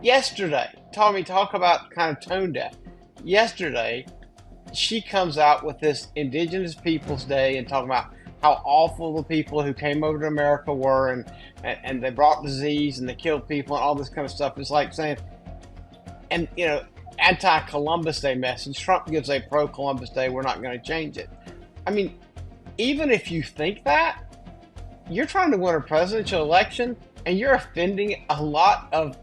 Yesterday, Tommy, talk about kind of tone deaf. Yesterday, she comes out with this Indigenous Peoples Day and talking about how awful the people who came over to America were, and they brought disease and they killed people and all this kind of stuff. It's like saying, and anti-Columbus Day message. Trump gives a pro-Columbus Day. We're not going to change it. I mean, even if you think that, you're trying to win a presidential election and you're offending a lot of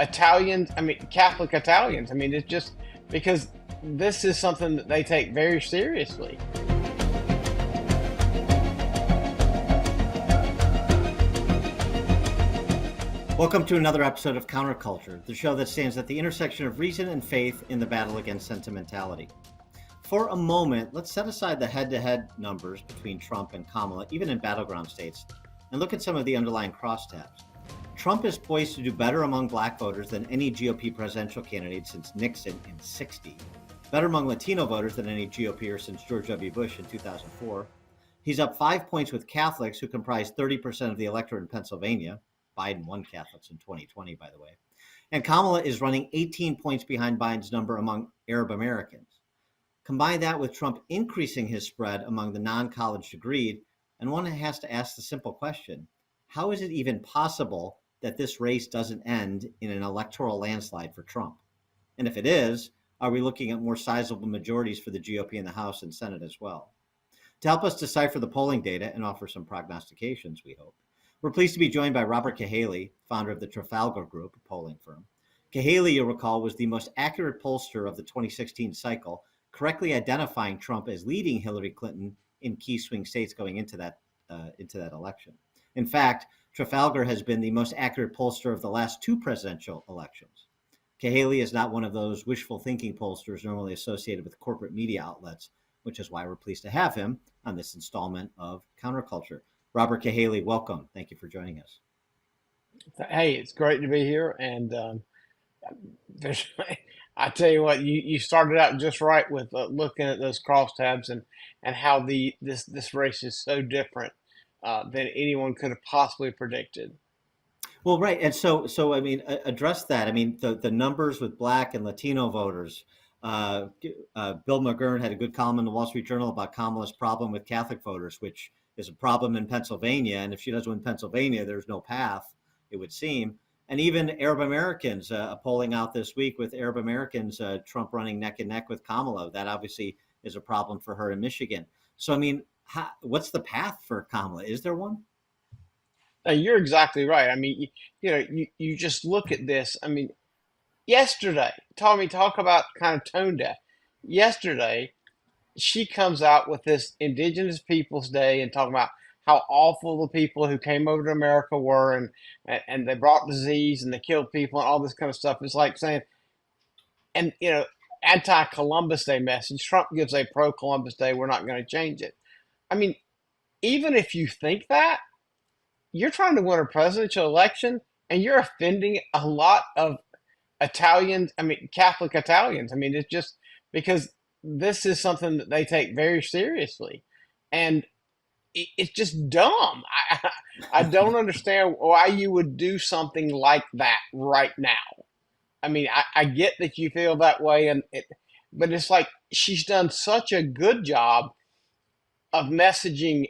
Italians. I mean, Catholic Italians. I mean, it's just because this is something that they take very seriously. Welcome to another episode of Counterculture, the show that stands at the intersection of reason and faith in the battle against sentimentality. For a moment, let's set aside the head-to-head numbers between Trump and Kamala, even in battleground states, and look at some of the underlying crosstabs. Trump is poised to do better among black voters than any GOP presidential candidate since Nixon in '60, better among Latino voters than any GOPer since George W. Bush in 2004. He's up 5 points with Catholics, who comprise 30% of the electorate in Pennsylvania. Biden won Catholics in 2020, by the way. And Kamala is running 18 points behind Biden's number among Arab Americans. Combine that with Trump increasing his spread among the non-college degreed, and one has to ask the simple question, how is it even possible that this race doesn't end in an electoral landslide for Trump? And if it is, are we looking at more sizable majorities for the GOP in the House and Senate as well? To help us decipher the polling data and offer some prognostications, we hope, we're pleased to be joined by Robert Cahaly, founder of the Trafalgar Group, a polling firm. Cahaly, you'll recall, was the most accurate pollster of the 2016 cycle, correctly identifying Trump as leading Hillary Clinton in key swing states going into that election. In fact, Trafalgar has been the most accurate pollster of the last two presidential elections. Cahaly is not one of those wishful thinking pollsters normally associated with corporate media outlets, which is why we're pleased to have him on this installment of Counterculture. Robert Cahaly, welcome. Thank you for joining us. Hey, it's great to be here. And I tell you what, you started out just right with looking at those crosstabs and how this race is so different than anyone could have possibly predicted. Well, right. And so I mean, address that. I mean, the numbers with Black and Latino voters. Bill McGurn had a good column in the Wall Street Journal about Kamala's problem with Catholic voters, which is a problem in Pennsylvania. And if she doesn't win Pennsylvania, there's no path, it would seem. And even Arab Americans, polling out this week with Arab Americans, Trump running neck and neck with Kamala. That obviously is a problem for her in Michigan. So, I mean, what's the path for Kamala? Is there one? You're exactly right. I mean, you just look at this. I mean, yesterday, Tommy, talk about kind of tone deaf. Yesterday, she comes out with this Indigenous Peoples Day and talking about how awful the people who came over to America were, and they brought disease and they killed people and all this kind of stuff. It's like saying, and anti-Columbus Day message. Trump gives a pro-Columbus Day. We're not going to change it. I mean, even if you think that, you're trying to win a presidential election and you're offending a lot of Italians. I mean, Catholic Italians. I mean, it's just because this is something that they take very seriously, and it's just dumb. I don't understand why you would do something like that right now. I mean, I get that you feel that way, but it's like she's done such a good job of messaging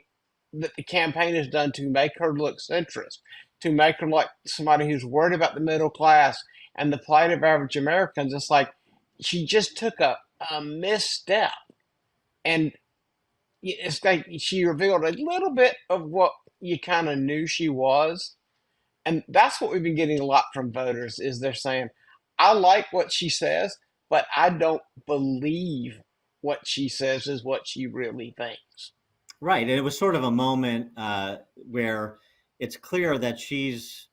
that the campaign has done to make her look centrist, to make her like somebody who's worried about the middle class and the plight of average Americans. It's like she just took a misstep, and it's like she revealed a little bit of what you kind of knew she was. And that's what we've been getting a lot from voters, is they're saying, I like what she says, but I don't believe what she says is what she really thinks. Right. And it was sort of a moment where it's clear that she's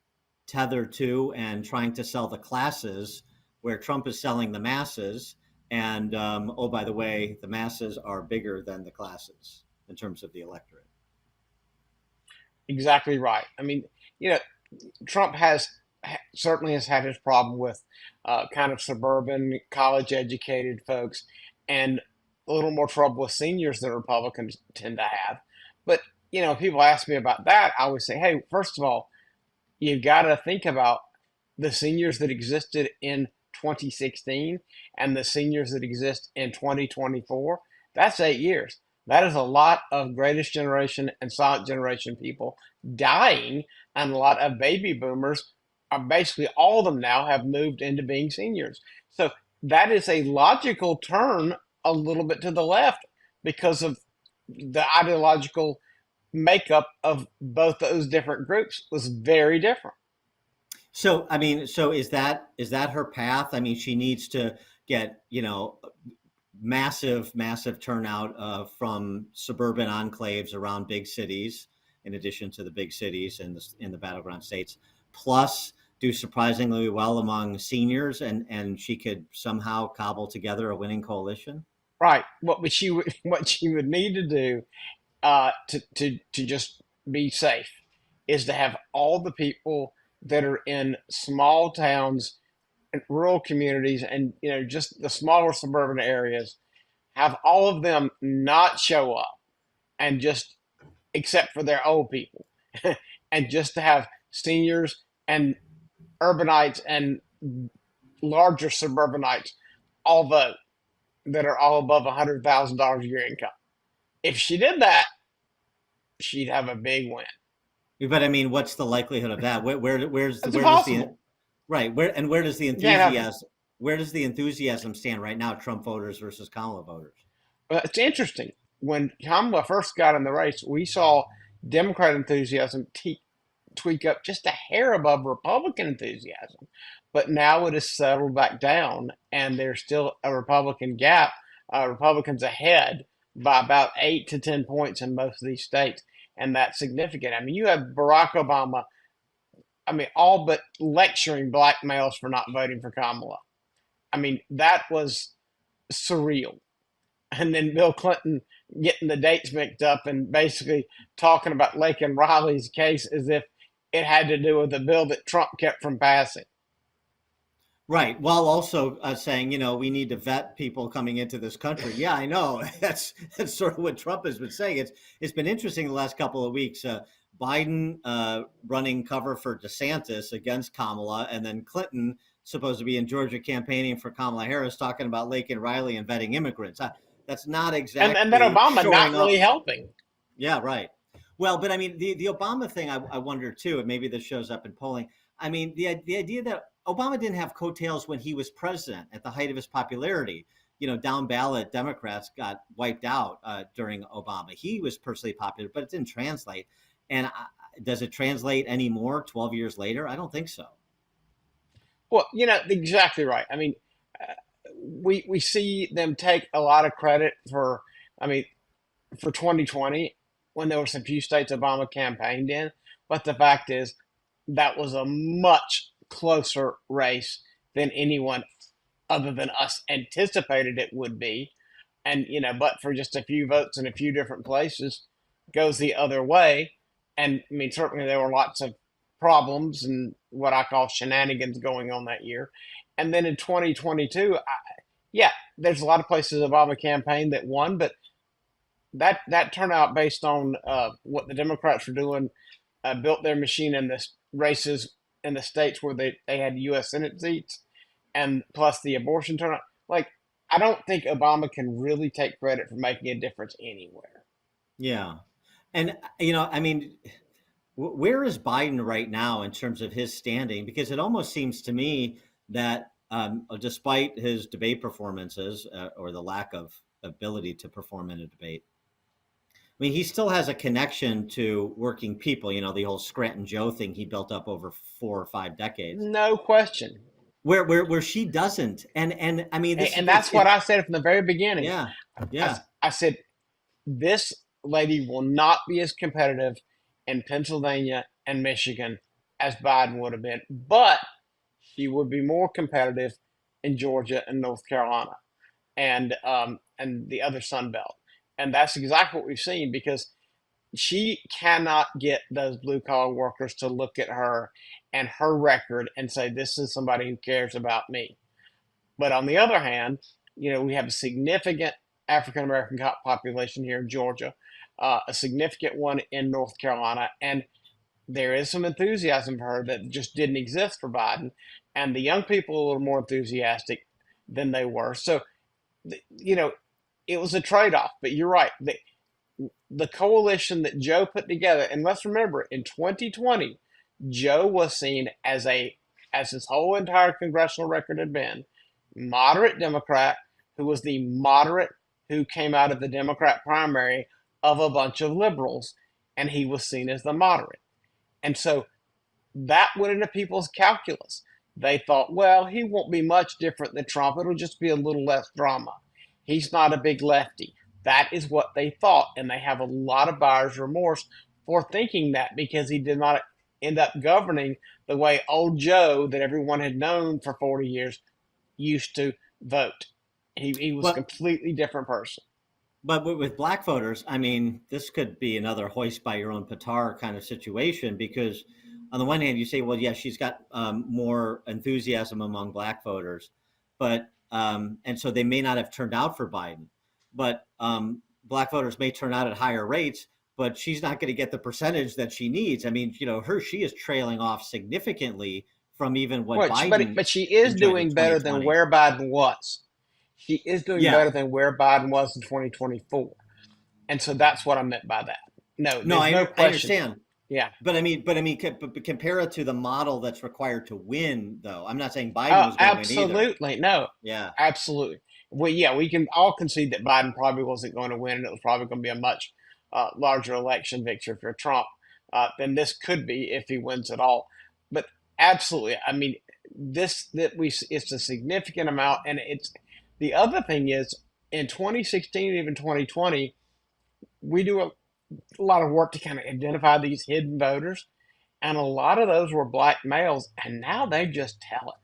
tethered to and trying to sell the classes, where Trump is selling the masses. And, oh, by the way, the masses are bigger than the classes in terms of the electorate. Exactly right. I mean, Trump certainly has had his problem with kind of suburban, college-educated folks, and a little more trouble with seniors than Republicans tend to have. But, people ask me about that. I always say, hey, first of all, you've got to think about the seniors that existed in 2016 and the seniors that exist in 2024, that's 8 years. That is a lot of greatest generation and silent generation people dying, and a lot of baby boomers are basically all of them now have moved into being seniors. So that is a logical turn a little bit to the left because of the ideological makeup of both those different groups was very different. So, I mean, so is that her path? I mean, she needs to get, massive turnout from suburban enclaves around big cities, in addition to the big cities and in the battleground states, plus do surprisingly well among seniors, and she could somehow cobble together a winning coalition. Right. What she would need to do to just be safe is to have all the people that are in small towns and rural communities and just the smaller suburban areas, have all of them not show up, and just except for their old people, and just to have seniors and urbanites and larger suburbanites all vote that are all above $100,000 a year income. If she did that, she'd have a big win. But I mean, what's the likelihood of that? It's Where does the impossible. right where does the You can't have it. enthusiasm stand right now? Trump voters versus Kamala voters. It's interesting. When Kamala first got in the race, we saw Democrat enthusiasm tweak up just a hair above Republican enthusiasm. But now it has settled back down, and there's still a Republican gap. Republicans ahead by about 8 to 10 points in most of these states, and that's significant. I mean, you have Barack Obama, I mean, all but lecturing black males for not voting for Kamala. I mean, that was surreal. And then Bill Clinton getting the dates mixed up and basically talking about Lake and Riley's case as if it had to do with the bill that Trump kept from passing. Right. While also saying, we need to vet people coming into this country. Yeah, I know. That's sort of what Trump has been saying. It's been interesting the last couple of weeks. Biden running cover for DeSantis against Kamala, and then Clinton supposed to be in Georgia campaigning for Kamala Harris, talking about Lake and Riley and vetting immigrants. That's not And then exactly Obama not showing really up. helping. Yeah, right. Well, but I mean, the Obama thing, I wonder too, and maybe this shows up in polling. I mean, the idea that Obama didn't have coattails when he was president at the height of his popularity. Down ballot Democrats got wiped out during Obama. He was personally popular, but it didn't translate. And does it translate anymore 12 years later? I don't think so. Well, exactly right. I mean, uh, we see them take a lot of credit for, I mean, for 2020 when there were some few states Obama campaigned in, but the fact is that was a much closer race than anyone other than us anticipated it would be. And but for just a few votes in a few different places, goes the other way. And I mean, certainly there were lots of problems and what I call shenanigans going on that year. And then in 2022, yeah, there's a lot of places Obama campaign that won, but that turnout based on what the Democrats were doing, built their machine in the races in the states where they had U.S. Senate seats, and plus the abortion turnout. Like, I don't think Obama can really take credit for making a difference anywhere. Yeah. And, I mean, where is Biden right now in terms of his standing? Because it almost seems to me that despite his debate performances or the lack of ability to perform in a debate, I mean, he still has a connection to working people, the whole Scranton Joe thing he built up over 4 or 5 decades, No question. where she doesn't. And I mean, And that's what I said from the very beginning. yeah, I, yeah. I said, this lady will not be as competitive in Pennsylvania and Michigan as Biden would have been, but she would be more competitive in Georgia and North Carolina and the other Sun Belt. And that's exactly what we've seen because she cannot get those blue collar workers to look at her and her record and say, this is somebody who cares about me. But on the other hand, we have a significant African American population here in Georgia, a significant one in North Carolina, and there is some enthusiasm for her that just didn't exist for Biden, and the young people are a little more enthusiastic than they were. So, you know, it was a trade-off. But you're right. The coalition that Joe put together, and let's remember, in 2020, Joe was seen as his whole entire congressional record had been, moderate Democrat who was the moderate who came out of the Democrat primary of a bunch of liberals, and he was seen as the moderate. And so that went into people's calculus. They thought, well, he won't be much different than Trump. It'll just be a little less drama. He's not a big lefty. That is what they thought. And they have a lot of buyer's remorse for thinking that because he did not end up governing the way old Joe, that everyone had known for 40 years, used to vote. He was a But completely different person. with black voters, I mean, this could be another hoist by your own petard kind of situation because, on the one hand, you say, well, yeah, she's got more enthusiasm among black voters, but and so they may not have turned out for Biden, but black voters may turn out at higher rates, but she's not going to get the percentage that she needs. I mean, she is trailing off significantly from even what Which, but Biden but she is enjoyed in doing better than 2020. where Biden was. She is doing Yeah, better than where Biden was in 2024. And so that's what I meant by that. No, no, there's no I question. understand. Yeah. But compare it to the model that's required to win, though. I'm not saying Biden Oh, was going to win either. absolutely. No, Yeah. absolutely. Well, yeah, we can all concede that Biden probably wasn't going to win, and it was probably going to be a much larger election victory for Trump than this could be if he wins at all. But absolutely, I mean, it's a significant amount, and it's the other thing is in 2016 and even 2020, we do a lot of work to kind of identify these hidden voters, and a lot of those were black males, and now they just tell it.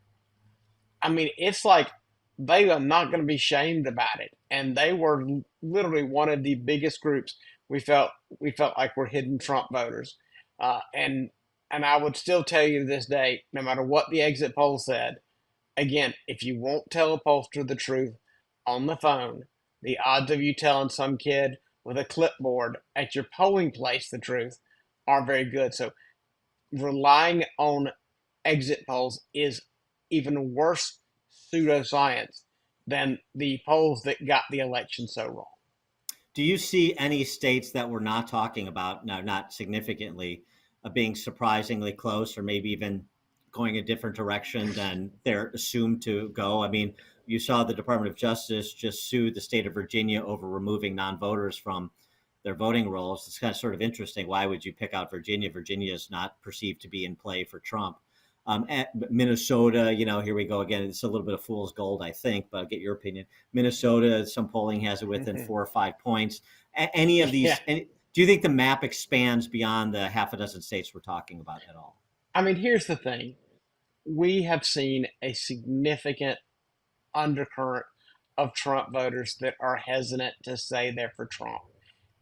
I mean, it's like they are not going to be shamed about it, and they were literally one of the biggest groups. We felt we felt like we're hidden Trump voters, and I would still tell you to this day, no matter what the exit poll said, again, if you won't tell a pollster the truth on the phone, the odds of you telling some kid with a clipboard at your polling place the truth aren't very good. So relying on exit polls is even worse pseudoscience than the polls that got the election so wrong. Do you see any states that we're not talking about, no, not significantly, being surprisingly close or maybe even going a different direction than they're assumed to go? I mean, you saw the Department of Justice just sued the state of Virginia over removing non-voters from their voting rolls. It's kind of sort of interesting. Why would you pick out Virginia? Virginia is not perceived to be in play for Trump. At Minnesota, here we go again. It's a little bit of fool's gold, I think, but I'll get your opinion. Minnesota, some polling has it within 4 or 5 points. Any of these, Yeah. do you think the map expands beyond the half a dozen states we're talking about at all? I mean, here's the thing. We have seen a significant undercurrent of Trump voters that are hesitant to say they're for Trump.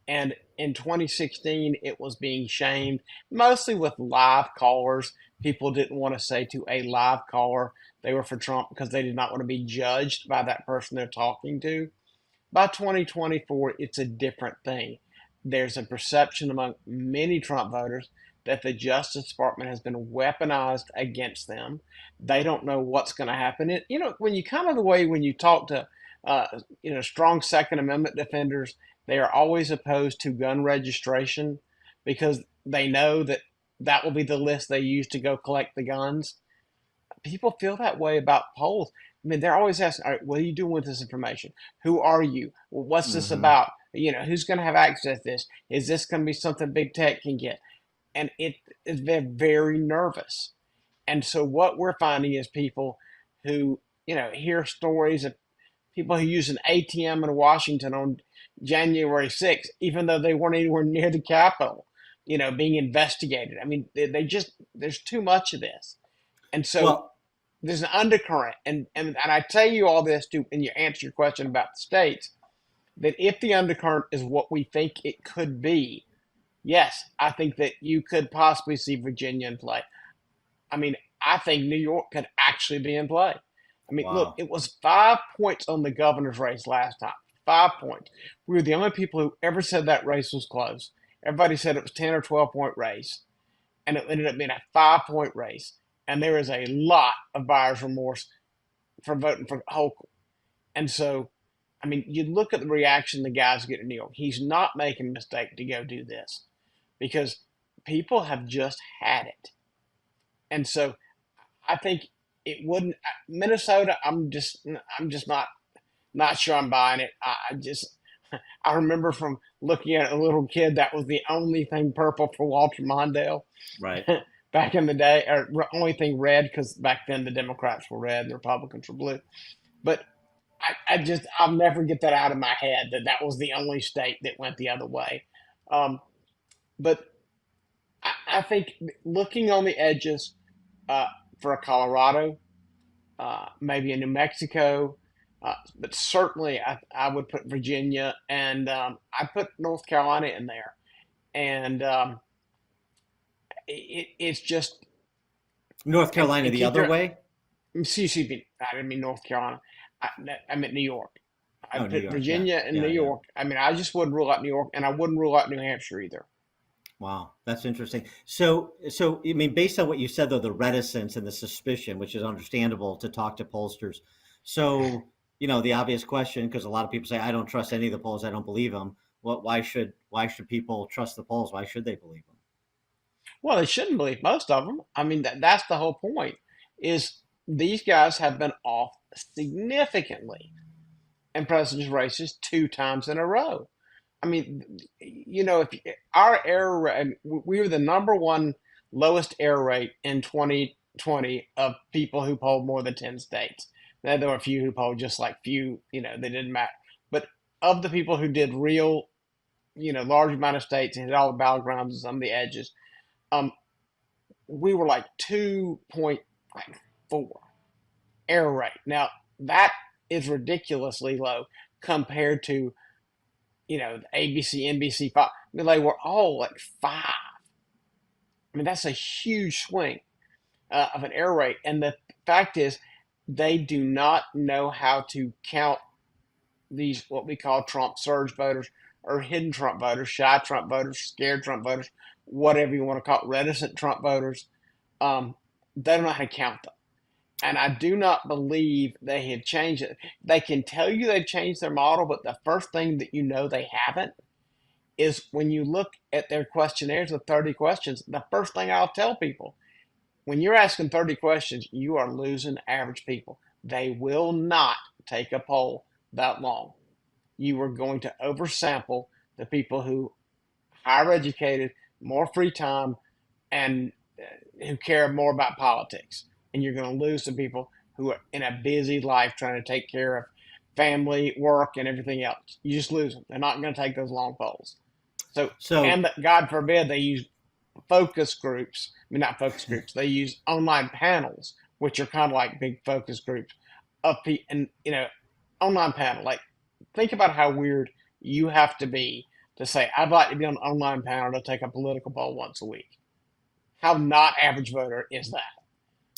And in 2016, it was being shamed mostly with live callers. People didn't want to say to a live caller they were for Trump because they did not want to be judged by that person they're talking to. By 2024, it's a different thing. There's a perception among many Trump voters that the Justice Department has been weaponized against them. They don't know what's going to happen. When you kind of the way when you talk to, strong Second Amendment defenders, they are always opposed to gun registration because they know that that will be the list they use to go collect the guns. People feel that way about polls. I mean, they're always asking, all right, what are you doing with this information? Who are you? Well, what's this Mm-hmm. about? Who's going to have access to this? Is this going to be something big tech can get? And they're very nervous. And so what we're finding is people who, hear stories of people who use an ATM in Washington on January 6th, even though they weren't anywhere near the Capitol, being investigated. I mean, they just, there's too much of this. And so Well, there's an undercurrent. And I tell you all this to, and you answer your question about the states, that if the undercurrent is what we think it could be, yes, I think that you could possibly see Virginia in play. I mean, I think New York could actually be in play. I mean, look, wow. it was 5 points on the governor's race last time. 5 points. We were the only people who ever said that race was close. Everybody said it was 10 or 12 point race. and it ended up being a 5-point race. And there is a lot of buyer's remorse for voting for Hochul. And so, I mean, you look at the reaction the guys get in New York. He's not making a mistake to go do this because people have just had it. And so I think it wouldn't Minnesota, I'm just not sure I'm buying it. I remember from looking at a little kid that was the only thing purple for Walter Mondale Right. back in the day, or only thing red because back then the Democrats were red and the Republicans were blue. But I'll never get that out of my head that that was the only state that went the other way. Um, but I think looking on the edges uh, for a Colorado, maybe a New Mexico, but certainly I would put Virginia and I put North Carolina in there. And it's just, North Carolina and the keep other your, way? excuse me, I didn't mean North Carolina. I, I meant New York. I Oh, New put York. Yeah. Virginia and New Yeah. Yeah. York. I mean, I just wouldn't rule out New York, and I wouldn't rule out New Hampshire either. Wow, that's interesting. So I mean, based on what you said, though, the reticence and the suspicion, which is understandable to talk to pollsters. So, the obvious question, because a lot of people say, I don't trust any of the polls, I don't believe them. Well, why should people trust the polls? Why should they believe them? Well, they shouldn't believe most of them. I mean, that's the whole point. Is these guys have been off significantly in presidential races 2 times in a row. I mean, if our error rate, we were the number one lowest error rate in 2020 of people who polled more than 10 states. Now, there were a few who polled just like few, they didn't matter. But of the people who did real, large amount of states and hit all the battlegrounds and some of the edges, um, we were like 2.4 error rate. Now, that is ridiculously low compared to the ABC, NBC, Fox. I mean, they were all like 5. I mean, that's a huge swing of an error rate. And the fact is, they do not know how to count these, what we call Trump surge voters or hidden Trump voters, shy Trump voters, scared Trump voters, whatever you want to call it, reticent Trump voters. They don't know how to count them. And I do not believe they have changed it. They can tell you they've changed their model, but the first thing that they haven't is when you look at their questionnaires with 30 questions, the first thing I'll tell people, when you're asking 30 questions, you are losing average people. They will not take a poll that long. You are going to oversample the people who are higher educated, more free time, and who care more about politics. And you're going to lose the people who are in a busy life trying to take care of family, work, and everything else. You just lose them. They're not going to take those long polls. So, So, and God forbid they use focus groups. I mean, not focus groups. They use online panels, which are kind of like big focus groups of people. And, online panel. Like, think about how weird you have to be to say, I'd like to be on an online panel to take a political poll once a week. How not average voter is that?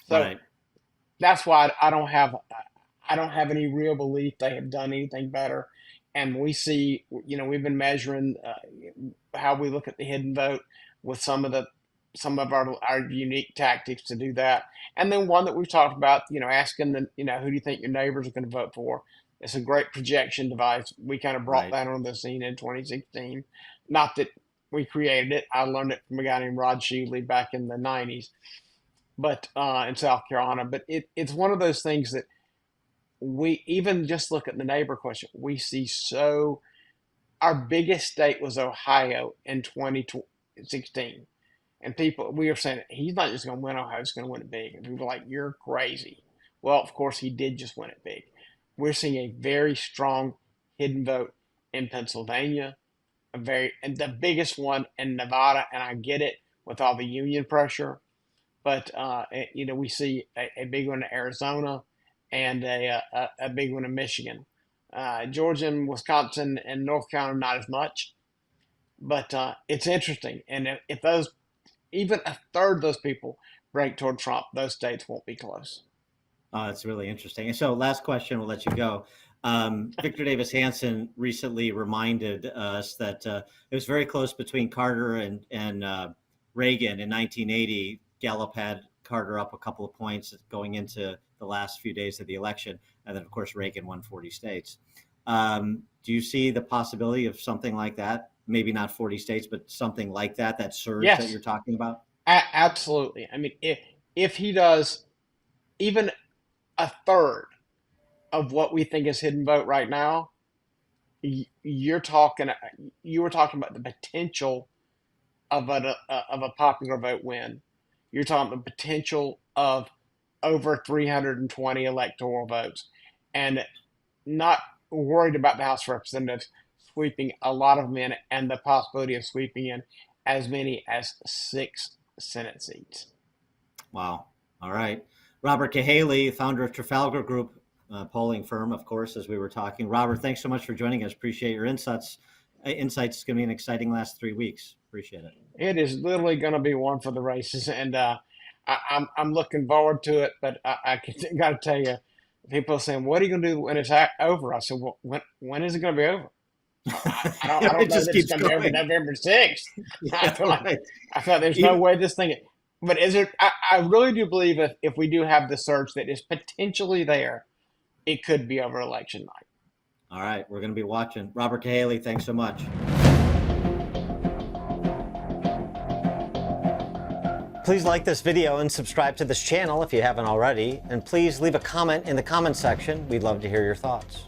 So right. that's why I don't have any real belief they have done anything better. And we see, we've been measuring how we look at the hidden vote with some of our unique tactics to do that. And then one that we've talked about, asking who do you think your neighbors are going to vote for? It's a great projection device. We kind of brought Right. that on the scene in 2016. Not that we created it. I learned it from a guy named Rod Sheeley back in the 90s, but in South Carolina. But it's one of those things that we even just look at the neighbor question. We see our biggest state was Ohio in 2016. And we were saying he's not just going to win Ohio, he's going to win it big. And people are like, you're crazy. Well, of course, he did just win it big. We're seeing a very strong hidden vote in Pennsylvania, and the biggest one in Nevada. And I get it with all the union pressure, but we see a big one in Arizona and a big one in Michigan. Georgia and Wisconsin and North Carolina, not as much, but it's interesting. And if those, even a third of those people break toward Trump, those states won't be close. That's really interesting. And so, last question, we'll let you go. Victor Davis Hanson recently reminded us that it was very close between Carter and Reagan in 1980, Gallup had Carter up a couple of points going into the last few days of the election. And then, of course, Reagan won 40 states. Do you see the possibility of something like that? Maybe not 40 states, but something like that, that surge that Yes, you're talking about? absolutely. I mean, if he does even a third of what we think is hidden vote right now, you're talking. You were talking about the potential of a popular vote win. You're talking the potential of over 320 electoral votes, and not worried about the House of Representatives sweeping a lot of them in, and the possibility of sweeping in as many as 6 Senate seats. Wow. All right. Robert Cahaly, founder of Trafalgar Group, polling firm, of course, as we were talking. Robert, thanks so much for joining us. Appreciate your insights. It's going to be an exciting last 3 weeks. Appreciate it. It is literally going to be one for the races, and I'm looking forward to it. But I got to tell you, people are saying, "What are you going to do when it's over?" I said, "Well, when is it going to be over? I don't It know just that it's keeps going to be over going. November 6th. I Yeah, feel like right. there's no Even, way this thing. But is it? I really do believe if we do have the surge that is potentially there, it could be over election night. all right. We're going to be watching. Robert Cahaly, thanks so much. Please like this video and subscribe to this channel if you haven't already. And please leave a comment in the comment section. We'd love to hear your thoughts.